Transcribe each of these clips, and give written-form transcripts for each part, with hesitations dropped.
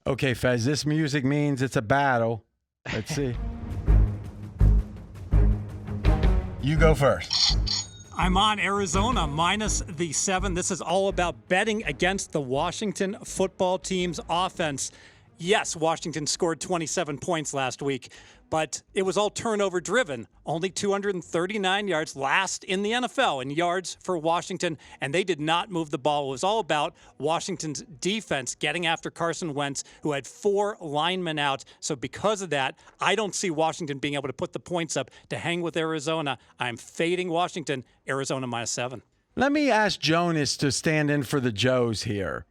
Okay, Fez, this music means it's a battle. Let's see. You go first. I'm on Arizona minus the 7. This is all about betting against the Washington football team's offense. Yes, Washington scored 27 points last week, but it was all turnover driven. Only 239 yards, last in the NFL in yards for Washington, and they did not move the ball. It was all about Washington's defense getting after Carson Wentz, who had 4 linemen out. So because of that, I don't see Washington being able to put the points up to hang with Arizona. I'm fading Washington, Arizona minus 7. Let me ask Jonas to stand in for the Joes here.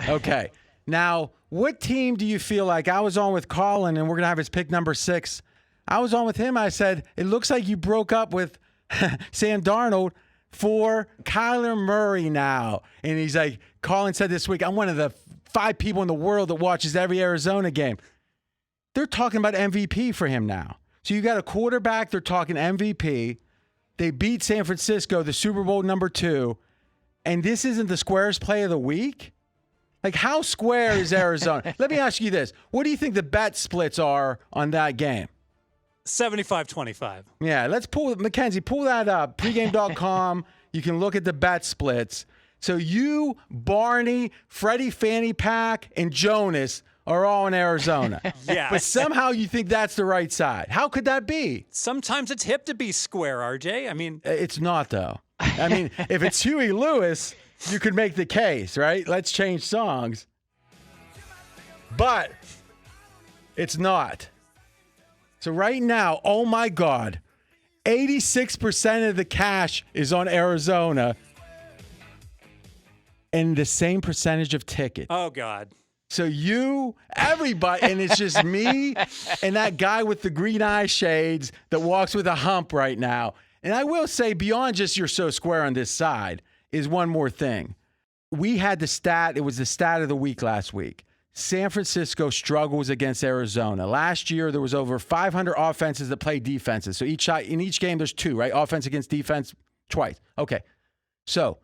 Okay. Now, what team do you feel like? I was on with Colin, and we're going to have his pick number 6. I was on with him. I said, it looks like you broke up with Sam Darnold for Kyler Murray now. And he's like, Colin said this week, I'm one of the 5 people in the world that watches every Arizona game. They're talking about MVP for him now. So you got a quarterback, they're talking MVP. They beat San Francisco, the Super Bowl number 2. And this isn't the Squares play of the week? Like, how square is Arizona? Let me ask you this. What do you think the bet splits are on that game? 75-25. Yeah, let's Mackenzie, pull that up. Pregame.com. You can look at the bet splits. So you, Barney, Freddie Fanny Pack, and Jonas are all in Arizona. Yes. But somehow you think that's the right side. How could that be? Sometimes it's hip to be square, RJ. I mean, It's not, though. I mean, if it's Huey Lewis, you could make the case, right? Let's change songs. But it's not. So right now, oh my God, 86% of the cash is on Arizona and the same percentage of tickets. oh God. So everybody, and it's just me and that guy with the green eye shades that walks with a hump right now. And I will say, beyond just you're so square on this side, is one more thing. We had the stat, it was the stat of the week last week. San Francisco struggles against Arizona. Last year, there was over 500 offenses that played defenses. So in each game, there's 2, right? Offense against defense twice. Okay. So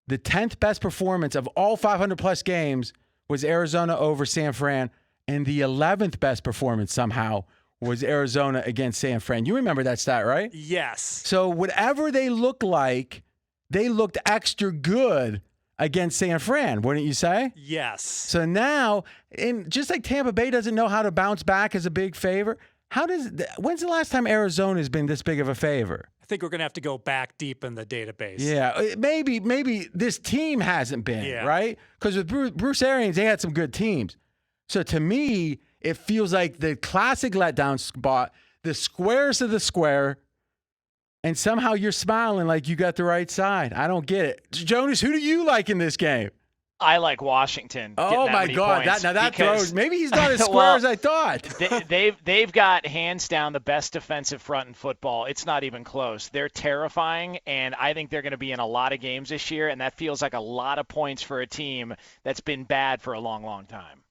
the 10th best performance of all 500-plus games was Arizona over San Fran, and the 11th best performance somehow was Arizona against San Fran. You remember that stat, right? Yes. So whatever they look like, they looked extra good against San Fran, wouldn't you say? Yes. So now, just like Tampa Bay doesn't know how to bounce back as a big favor, when's the last time Arizona's been this big of a favor? I think we're going to have to go back deep in the database. Yeah, maybe this team hasn't been, right? Because with Bruce Arians, they had some good teams. So to me, it feels like the classic letdown spot, the squares of the square, and somehow you're smiling like you got the right side. I don't get it. Jonas, who do you like in this game? I like Washington. Oh my God! That throws. Maybe he's not as square as I thought. they've got hands down the best defensive front in football. It's not even close. They're terrifying, and I think they're going to be in a lot of games this year. And that feels like a lot of points for a team that's been bad for a long, long time.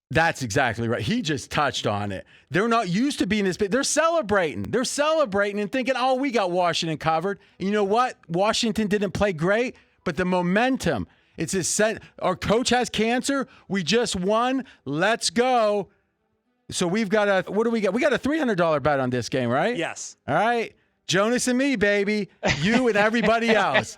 That's exactly right. He just touched on it. They're not used to being this big. They're celebrating. They're celebrating and thinking, "Oh, we got Washington covered." And you know what? Washington didn't play great, but the momentum. It's our coach has cancer. We just won. Let's go. So we've got what do we got? We got a $300 bet on this game, right? Yes. All right. Jonas and me, baby. You and everybody else.